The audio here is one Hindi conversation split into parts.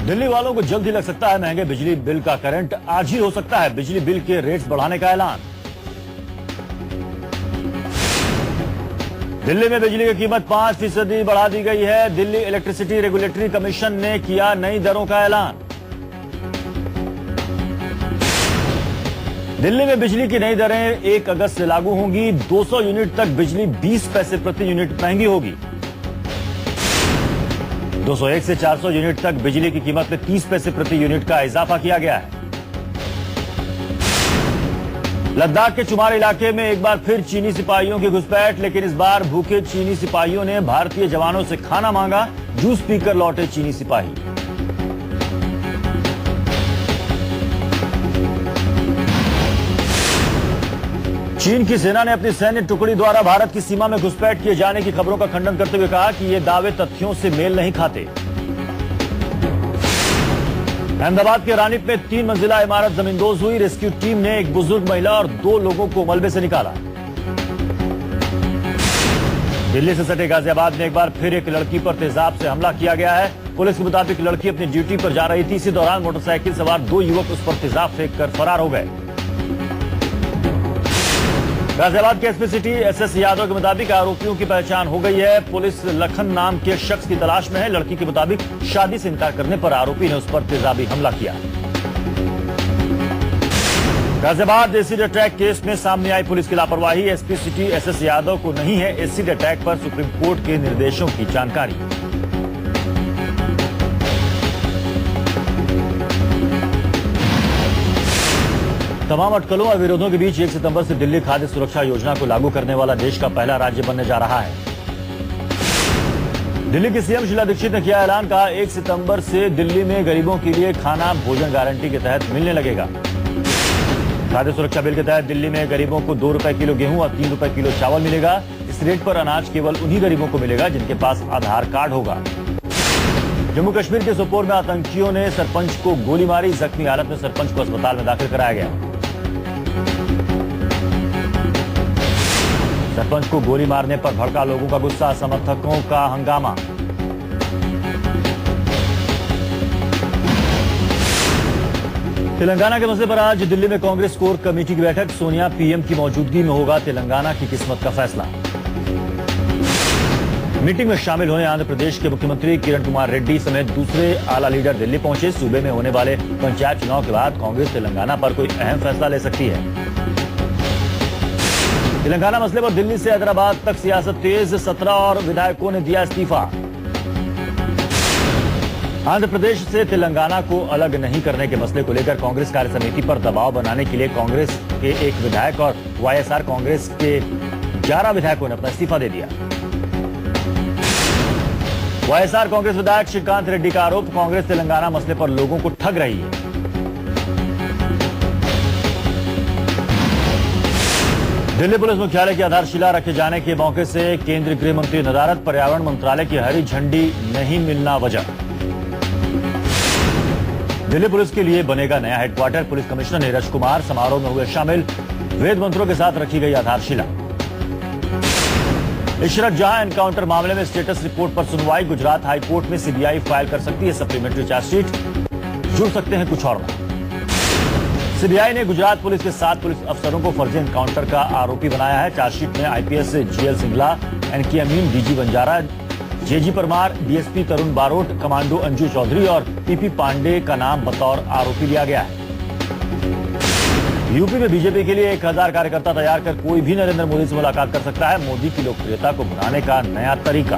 दिल्ली वालों को जल्द ही लग सकता है महंगे बिजली बिल का करंट। आज ही हो सकता है बिजली बिल के रेट्स बढ़ाने का ऐलान। दिल्ली में बिजली की कीमत 5% बढ़ा दी गई है। दिल्ली इलेक्ट्रिसिटी रेगुलेटरी कमीशन ने किया नई दरों का ऐलान। दिल्ली में बिजली की नई दरें 1 अगस्त से लागू होंगी। 200 यूनिट तक बिजली 20 पैसे प्रति यूनिट महंगी होगी। 201 से 400 यूनिट तक बिजली की कीमत में 30 पैसे प्रति यूनिट का इजाफा किया गया है। लद्दाख के चुमार इलाके में एक बार फिर चीनी सिपाहियों की घुसपैठ, लेकिन इस बार भूखे चीनी सिपाहियों ने भारतीय जवानों से खाना मांगा। जूस पीकर लौटे चीनी सिपाही। चीन की सेना ने अपनी सैन्य टुकड़ी द्वारा भारत की सीमा में घुसपैठ किए जाने की खबरों का खंडन करते हुए कहा कि ये दावे तथ्यों से मेल नहीं खाते। अहमदाबाद के रानीप में 3 मंजिला इमारत जमींदोज हुई। रेस्क्यू टीम ने एक बुजुर्ग महिला और 2 लोगों को मलबे से निकाला। दिल्ली से सटे गाजियाबाद में एक बार फिर एक लड़की पर तेजाब से हमला किया गया है। पुलिस के मुताबिक लड़की अपनी ड्यूटी पर जा रही थी। इसी दौरान मोटरसाइकिल सवार 2 युवक उस पर तेजाब फेंक कर फरार हो गए। गाजियाबाद के एसपी सिटी एसएस यादव के मुताबिक आरोपियों की पहचान हो गई है। पुलिस लखन नाम के शख्स की तलाश में है। लड़की के मुताबिक शादी से इनकार करने पर आरोपी ने उस पर तेजाबी हमला किया। गाजियाबाद एसिड अटैक केस में सामने आई पुलिस की लापरवाही। एसपी सिटी एसएस यादव को नहीं है एसिड अटैक पर सुप्रीम कोर्ट के निर्देशों की जानकारी। तमाम अटकलों और विरोधों के बीच 1 सितंबर से दिल्ली खाद्य सुरक्षा योजना को लागू करने वाला देश का पहला राज्य बनने जा रहा है। दिल्ली की सीएम शीला दीक्षित ने किया ऐलान। कहा 1 सितंबर से दिल्ली में गरीबों के लिए खाना भोजन गारंटी के तहत मिलने लगेगा। खाद्य सुरक्षा बिल के तहत दिल्ली में गरीबों को 2 रुपए किलो गेहूं और 3 रुपए किलो चावल मिलेगा। इस रेट पर अनाज केवल उन्हीं गरीबों को मिलेगा जिनके पास आधार कार्ड होगा। जम्मू कश्मीर के सोपोर में आतंकियों ने सरपंच को गोली मारी। जख्मी हालत में सरपंच को अस्पताल में दाखिल कराया गया। सरपंच को गोली मारने पर भड़का लोगों का गुस्सा, समर्थकों का हंगामा। तेलंगाना के मसले पर आज दिल्ली में कांग्रेस कोर कमेटी की बैठक। सोनिया पीएम की मौजूदगी में होगा तेलंगाना की किस्मत का फैसला। मीटिंग में शामिल होने आंध्र प्रदेश के मुख्यमंत्री किरण कुमार रेड्डी समेत दूसरे आला लीडर दिल्ली पहुंचे। सूबे में होने वाले पंचायत चुनाव के बाद कांग्रेस तेलंगाना पर कोई अहम फैसला ले सकती है। तेलंगाना मसले पर दिल्ली से हैदराबाद तक सियासत तेज। 17 और विधायकों ने दिया इस्तीफा। आंध्र प्रदेश से तेलंगाना को अलग नहीं करने के मसले को लेकर कांग्रेस कार्य समिति पर दबाव बनाने के लिए कांग्रेस के एक विधायक और वाईएसआर कांग्रेस के 11 विधायकों ने अपना इस्तीफा दे दिया। वाईएसआर कांग्रेस विधायक श्रीकांत रेड्डी का आरोप, कांग्रेस तेलंगाना मसले पर लोगों को ठग रही है। दिल्ली पुलिस मुख्यालय की आधारशिला रखे जाने के मौके से केंद्रीय गृह मंत्री नदारत, पर्यावरण मंत्रालय की हरी झंडी नहीं मिलना वजह। दिल्ली पुलिस के लिए बनेगा नया headquarter. Police commissioner Neeraj Kumar समारोह में हुए शामिल। वेद मंत्रों के साथ रखी गई आधारशिला। इशरत जहां एनकाउंटर मामले में स्टेटस रिपोर्ट पर सुनवाई। गुजरात हाईकोर्ट में सीबीआई फाइल कर सकती है सप्लीमेंट्री चार्जशीट। जुड़ सकते हैं कुछ और। सीबीआई ने गुजरात पुलिस के 7 पुलिस अफसरों को फर्जी एनकाउंटर का आरोपी बनाया है। चार्जशीट में आईपीएस जीएल सिंगला, एनके अमीन, डीजी बंजारा, जेजी परमार, डीएसपी तरुण बारोट, कमांडो अंजू चौधरी और पीपी पांडे का नाम बतौर आरोपी लिया गया है। यूपी में बीजेपी के लिए 1000 कार्यकर्ता तैयार कर कोई भी नरेंद्र मोदी से मुलाकात कर सकता है। मोदी की लोकप्रियता को बढ़ाने का नया तरीका।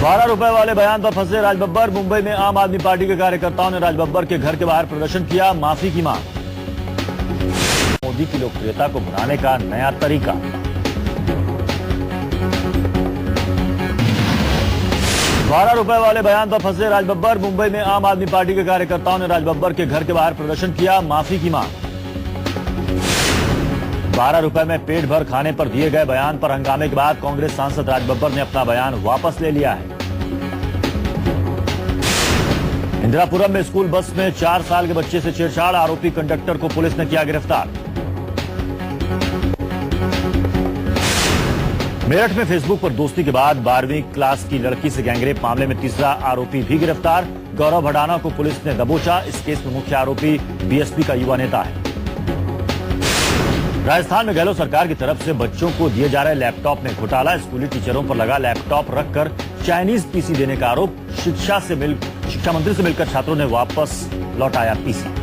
₹12 वाले बयान पर फंसे राजबब्बर। मुंबई में आम आदमी पार्टी के कार्यकर्ताओं ने राजबब्बर के घर के बाहर प्रदर्शन किया। माफी की मांग। मोदी की लोकप्रियता को बढ़ाने का नया तरीका। ₹12 वाले बयान पर फंसे राजबब्बर। मुंबई में आम आदमी पार्टी के कार्यकर्ताओं ने राजबब्बर के घर के बाहर प्रदर्शन किया। माफी की मांग। ₹12 में पेट भर खाने पर दिए गए बयान पर हंगामे के बाद कांग्रेस सांसद राजबब्बर ने अपना बयान वापस ले लिया है। इंदिरापुरम में स्कूल बस में 4 साल के बच्चे से छेड़छाड़। आरोपी कंडक्टर को पुलिस ने किया गिरफ्तार। मेरठ में फेसबुक पर दोस्ती के बाद 12वीं क्लास की लड़की से गैंगरेप मामले में तीसरा आरोपी भी गिरफ्तार। गौरव भड़ाना को पुलिस ने दबोचा। इस केस में मुख्य आरोपी बीएसपी का युवा नेता है। राजस्थान में गहलोत सरकार की तरफ से बच्चों को दिए जा रहे लैपटॉप में घोटाला। स्कूली टीचरों पर लगा लैपटॉप रखकर चाइनीज पीसी देने का आरोप। शिक्षा मंत्री से मिलकर छात्रों ने वापस लौटाया पीसी।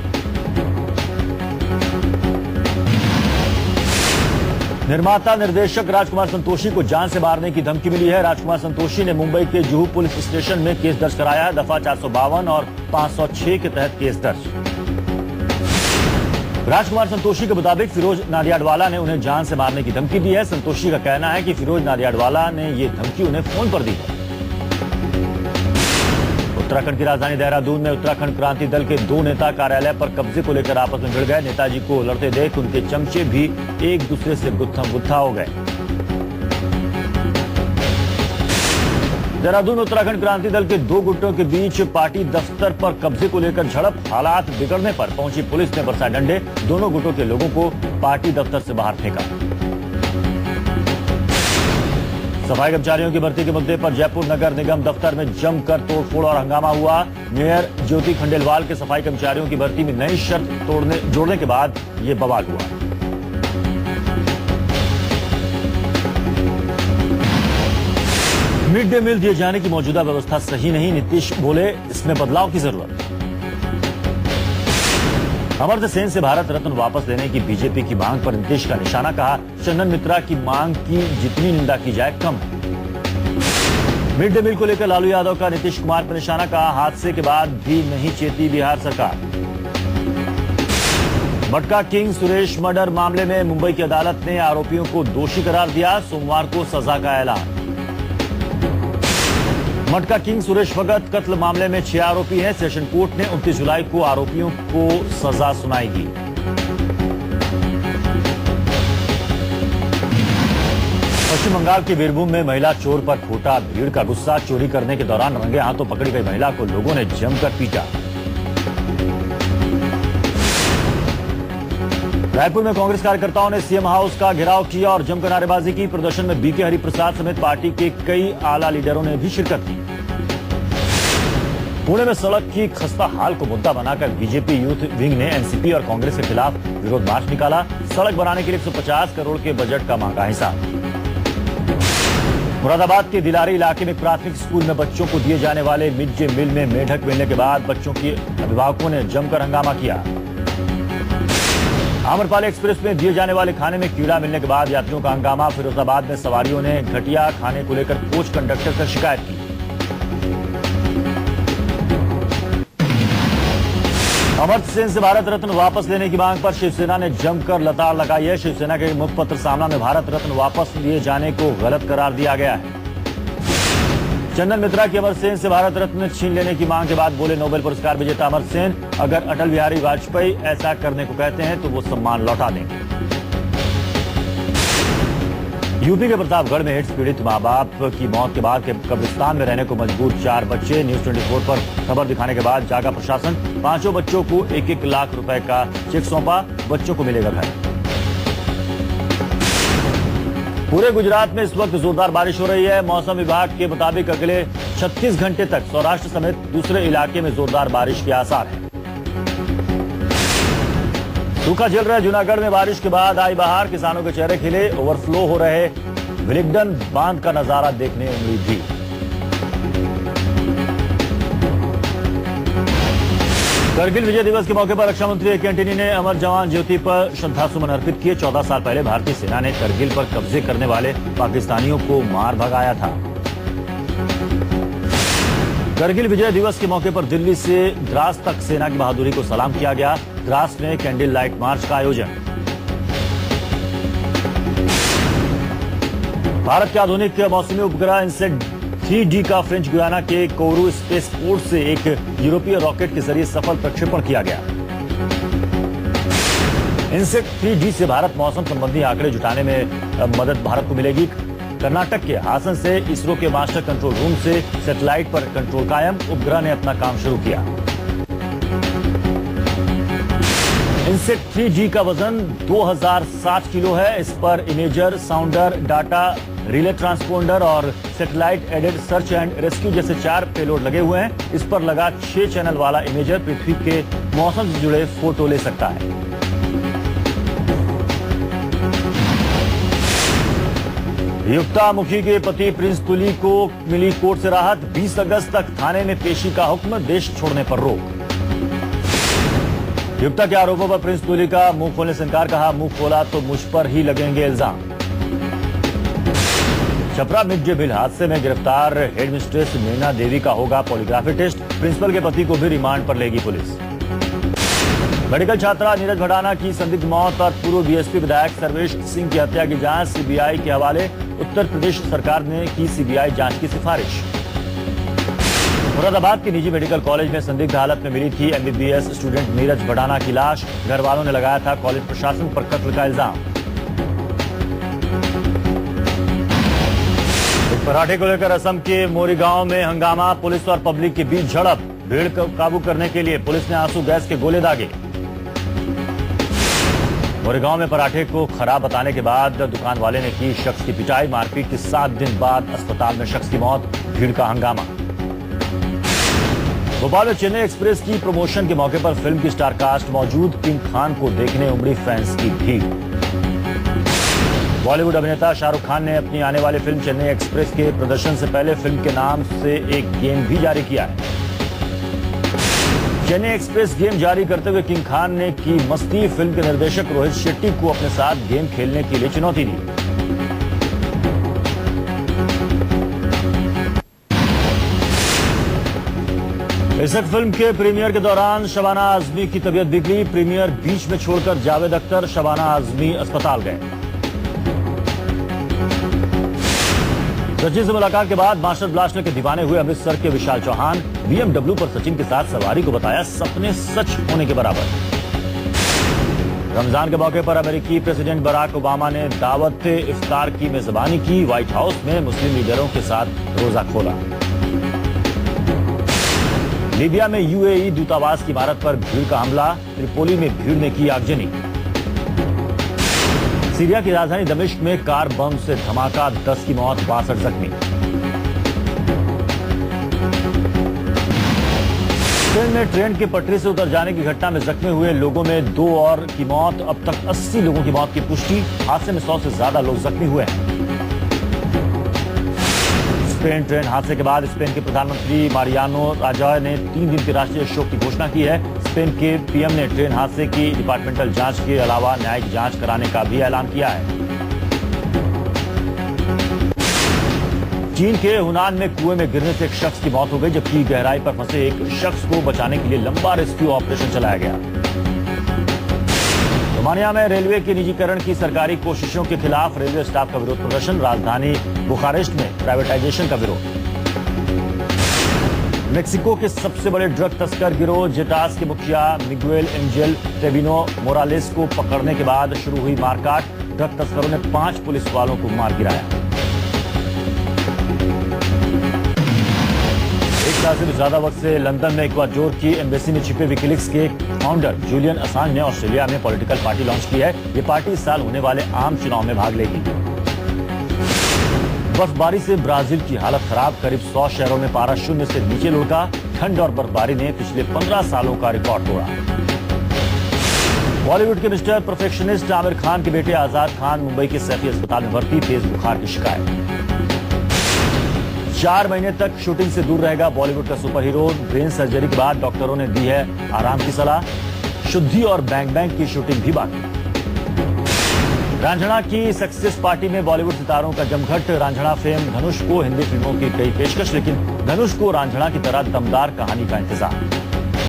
निर्माता निर्देशक राजकुमार संतोषी को जान से मारने की धमकी मिली है। राजकुमार संतोषी ने मुंबई के जुहू पुलिस स्टेशन में केस दर्ज कराया है। दफा 452 और 506 के तहत केस दर्ज। राजकुमार संतोषी के मुताबिक फिरोज नाडियाडवाला ने उन्हें जान से मारने की धमकी दी है। संतोषी का कहना है कि फिरोज नाडियाडवाला ने यह धमकी उन्हें फोन पर दी है। उत्तराखंड की राजधानी देहरादून में उत्तराखंड क्रांति दल के 2 नेता कार्यालय पर कब्जे को लेकर आपस में भिड़ गए। नेताजी को लड़ते देख उनके चमचे भी एक दूसरे से गुत्थम गुत्था हो गए। देहरादून में उत्तराखंड क्रांति दल के 2 गुटों के बीच पार्टी दफ्तर पर कब्जे को लेकर झड़प। हालात बिगड़ने पर पहुंची पुलिस ने बरसाए डंडे। दोनों गुटों के लोगों को पार्टी दफ्तर से बाहर फेंका। सफाई कर्मचारियों की भर्ती के मुद्दे पर जयपुर नगर निगम दफ्तर में जमकर तोड़फोड़ और हंगामा हुआ। मेयर ज्योति खंडेलवाल के सफाई कर्मचारियों की भर्ती में नई शर्त जोड़ने के बाद ये बवाल हुआ। मिड डे मील दिए जाने की मौजूदा व्यवस्था सही नहीं। नीतीश बोले इसमें बदलाव की जरूरत। अमर्त्य सेन से भारत रत्न वापस लेने की बीजेपी की मांग पर नीतीश का निशाना। कहा चंदन मित्रा की मांग की जितनी निंदा की जाए कम है। मिड डे मील को लेकर लालू यादव का नीतीश कुमार पर निशाना। कहा हादसे के बाद भी नहीं चेती बिहार सरकार। मटका किंग सुरेश मर्डर मामले में मुंबई की अदालत ने आरोपियों को दोषी करार दिया। सोमवार को सजा का ऐलान। मटका किंग सुरेश भगत कत्ल मामले में 6 आरोपी हैं। सेशन कोर्ट ने 29 जुलाई को आरोपियों को सजा सुनाएगी। पश्चिम बंगाल के बीरभूम में महिला चोर पर फूटा भीड़ का गुस्सा। चोरी करने के दौरान रंगे हाथों पकड़ी गई महिला को लोगों ने जमकर पीटा। रायपुर में कांग्रेस कार्यकर्ताओं ने सीएम हाउस का घेराव किया और जमकर नारेबाजी की। प्रदर्शन में बीके हरिप्रसाद समेत पार्टी के कई आला लीडरों ने भी शिरकत की। पुणे में सड़क की खस्ता हाल को मुद्दा बनाकर बीजेपी यूथ विंग ने एनसीपी और कांग्रेस के खिलाफ विरोध मार्च निकाला। सड़क बनाने के लिए 150 करोड़ के बजट का मांगा हिसाब। मुरादाबाद के दिलारी इलाके में प्राथमिक स्कूल में बच्चों को दिए जाने वाले मिड डे मील में मेढक मिलने के बाद बच्चों के अभिभावकों ने जमकर हंगामा किया। आम्रपाली एक्सप्रेस में दिए जाने वाले खाने में कीड़ा मिलने के बाद यात्रियों का हंगामा। फिरोजाबाद में सवारियों ने घटिया खाने को लेकर कोच कंडक्टर से शिकायत की। अमर्त्य सेन से भारत रत्न वापस लेने की मांग पर शिवसेना ने जमकर लताड़ लगाई है। शिवसेना के मुखपत्र सामना में भारत रत्न वापस लिए जाने को गलत करार दिया गया है। चंदन मित्रा की अमर्त्य सेन से भारत रत्न छीन लेने की मांग के बाद बोले नोबेल पुरस्कार विजेता अमर्त्य सेन, अगर अटल बिहारी वाजपेयी ऐसा करने को कहते हैं तो वो सम्मान लौटा देंगे। यूपी के प्रतापगढ़ में एड्स पीड़ित मां बाप की मौत के बाद कब्रिस्तान में रहने को मजबूर 4 बच्चे। न्यूज 24 पर खबर दिखाने के बाद जागा प्रशासन। 5 बच्चों को 1-1 लाख रुपए का चेक सौंपा। बच्चों को मिलेगा घर। पूरे गुजरात में इस वक्त जोरदार बारिश हो रही है। मौसम विभाग के मुताबिक अगले 36 घंटे तक सौराष्ट्र समेत दूसरे इलाके में जोरदार बारिश के आसार हैं। सूखा झेल रहे जूनागढ़ में बारिश के बाद आई बहार। किसानों के चेहरे खिले। ओवरफ्लो हो रहे विलिंगडन बांध का नजारा देखने उमड़ी भी। करगिल विजय दिवस के मौके पर रक्षा मंत्री ए के एंटनी ने अमर जवान ज्योति पर श्रद्धासुमन अर्पित किए। 14 साल पहले भारतीय सेना ने करगिल पर कब्जे करने वाले पाकिस्तानियों को मार भगाया था। करगिल विजय दिवस के मौके पर दिल्ली से द्रास तक सेना की बहादुरी को सलाम किया गया। द्रास में कैंडल लाइट मार्च का आयोजन। भारत के आधुनिक मौसमी उपग्रह इनसेट 3D का फ्रेंच गुयाना के कोरू स्पेस पोर्ट से एक यूरोपीय रॉकेट के जरिए सफल प्रक्षेपण किया गया। इनसेट 3D से भारत मौसम संबंधी आंकड़े जुटाने में मदद भारत को मिलेगी। कर्नाटक के हासन से इसरो के मास्टर कंट्रोल रूम से सैटेलाइट पर कंट्रोल कायम। उपग्रह ने अपना काम शुरू किया। इनसेट 3G का वजन 2007 किलो है। इस पर imager, sounder, data relay transponder और satellite aided search and rescue जैसे 4 पेलोड लगे हुए हैं। इस पर लगा 6 चैनल वाला इमेजर पृथ्वी के मौसम से जुड़े फोटो ले सकता है। युक्ता मुखी के पति प्रिंस तुली को मिली कोर्ट से राहत। 20 अगस्त तक थाने में पेशी का हुक्म, देश छोड़ने पर रोक। युक्ता के आरोपों पर प्रिंस तुली का मुंह खोलने से इनकार, कहा मुंह खोला तो मुझ पर ही लगेंगे इल्जाम। छपरा मिड डे मील हादसे में गिरफ्तार हेडमिस्ट्रेस मीना देवी का होगा पॉलीग्राफी टेस्ट। प्रिंसिपल के पति को भी रिमांड पर लेगी पुलिस। मेडिकल छात्रा नीरज भड़ाना की संदिग्ध मौत और पूर्व बीएसपी विधायक सर्वेश सिंह की हत्या की जांच सीबीआई के हवाले। उत्तर प्रदेश सरकार ने की सीबीआई जांच की सिफारिश। मुरादाबाद के निजी मेडिकल कॉलेज में संदिग्ध हालत में मिली थी एमबीबीएस स्टूडेंट नीरज भड़ाना की लाश। घर वालों ने लगाया था कॉलेज प्रशासन पर कत्ल का इल्जाम। पराठे को लेकर असम के मोरी गांव में हंगामा, पुलिस और पब्लिक के बीच झड़प। भीड़ को काबू करने के लिए पुलिस ने आंसू गैस के गोले दागे। मोरी गांव में पराठे को खराब बताने के बाद दुकान वाले ने की शख्स की पिटाई। मारपीट के 7 दिन बाद अस्पताल में शख्स की मौत। भीड़ का हंगामा। भोपाल में चेन्नई एक्सप्रेस की प्रमोशन के मौके पर फिल्म की स्टार कास्ट मौजूद। किंग खान को देखने उमड़ी फैंस की भीड़। बॉलीवुड अभिनेता शाहरुख खान ने अपनी आने वाली फिल्म चेन्नई एक्सप्रेस के प्रदर्शन से पहले फिल्म के नाम से एक गेम भी जारी किया है। चेन्नई एक्सप्रेस गेम जारी करते हुए किंग खान ने की मस्ती। फिल्म के निर्देशक रोहित शेट्टी को अपने साथ गेम खेलने के लिए चुनौती दी। इस फिल्म के प्रीमियर के दौरान शबाना आजमी की तबीयत बिगड़ी। प्रीमियर बीच में छोड़कर जावेद अख्तर, शबाना आजमी अस्पताल गए। सचिन से मुलाकात के बाद मास्टर ब्लास्टर के दीवाने हुए अमृतसर के विशाल चौहान। BMW पर सचिन के साथ सवारी को बताया सपने सच होने के बराबर। रमजान के मौके पर अमेरिकी प्रेसिडेंट बराक ओबामा ने दावत इफ्तार की मेजबानी की। व्हाइट हाउस में मुस्लिम लीडरों के साथ रोजा खोला। लीबिया में UAE दूतावास की इमारत पर भीड़ का हमला। त्रिपोली में भीड़ ने की आगजनी। सीरिया की राजधानी दमिश्क में कार बम से धमाका, 10 की मौत, 62 जख्मी। स्पेन में ट्रेन की पटरी से उतर जाने की घटना में जख्मी हुए लोगों में 2 और की मौत। अब तक 80 लोगों की मौत की पुष्टि। हादसे में 100 से ज्यादा लोग जख्मी हुए हैं। स्पेन ट्रेन हादसे के बाद स्पेन के प्रधानमंत्री मारियानो राजॉय ने 3 दिन के राष्ट्रीय शोक की घोषणा की है। स्पेन के पीएम ने ट्रेन हादसे की डिपार्टमेंटल जांच के अलावा न्यायिक जांच कराने का भी ऐलान किया है। चीन के हुनान में कुएं में गिरने से एक शख्स की मौत हो गई, जबकि गहराई पर फंसे एक शख्स को बचाने के लिए लंबा रेस्क्यू ऑपरेशन चलाया गया। रोमानिया में रेलवे के निजीकरण की सरकारी कोशिशों के खिलाफ रेलवे स्टाफ का विरोध प्रदर्शन। राजधानी बुखारेस्ट में प्राइवेटाइजेशन का विरोध। मेक्सिको के सबसे बड़े ड्रग तस्कर गिरोह जेटास के मुखिया मिगुएल एंजेल टेबिनो मोरालेस को पकड़ने के बाद शुरू हुई मारकाट। ड्रग तस्करों ने 5 पुलिस वालों को मार गिराया। 1 साल से भी ज्यादा वक्त से लंदन में इक्वाडोर की एम्बेसी में छिपे विकिलीक्स के फाउंडर जूलियन असांज ने ऑस्ट्रेलिया में पॉलिटिकल पार्टी लॉन्च की है। ये पार्टी इस साल होने वाले आम चुनाव में भाग लेगी। बर्फबारी से ब्राजील की हालत खराब। करीब 100 शहरों में पारा 0 से नीचे लुढ़का। ठंड और बर्फबारी ने पिछले 15 सालों का रिकॉर्ड तोड़ा। बॉलीवुड के मिस्टर परफेक्शनिस्ट आमिर खान के बेटे आजाद खान मुंबई के सैफी अस्पताल में भर्ती। तेज बुखार की शिकायत। 4 महीने तक शूटिंग से दूर रहेगा बॉलीवुड का सुपर हीरो। ब्रेन सर्जरी के बाद डॉक्टरों ने दी है आराम की सलाह। शुद्धि और बैंग बैंग की शूटिंग भी बाकी। रांझणा की सक्सेस पार्टी में बॉलीवुड सितारों का जमघट। रांझणा फेम धनुष को हिंदी फिल्मों की कई पेशकश, लेकिन धनुष को रांझणा की तरह दमदार कहानी का इंतजार।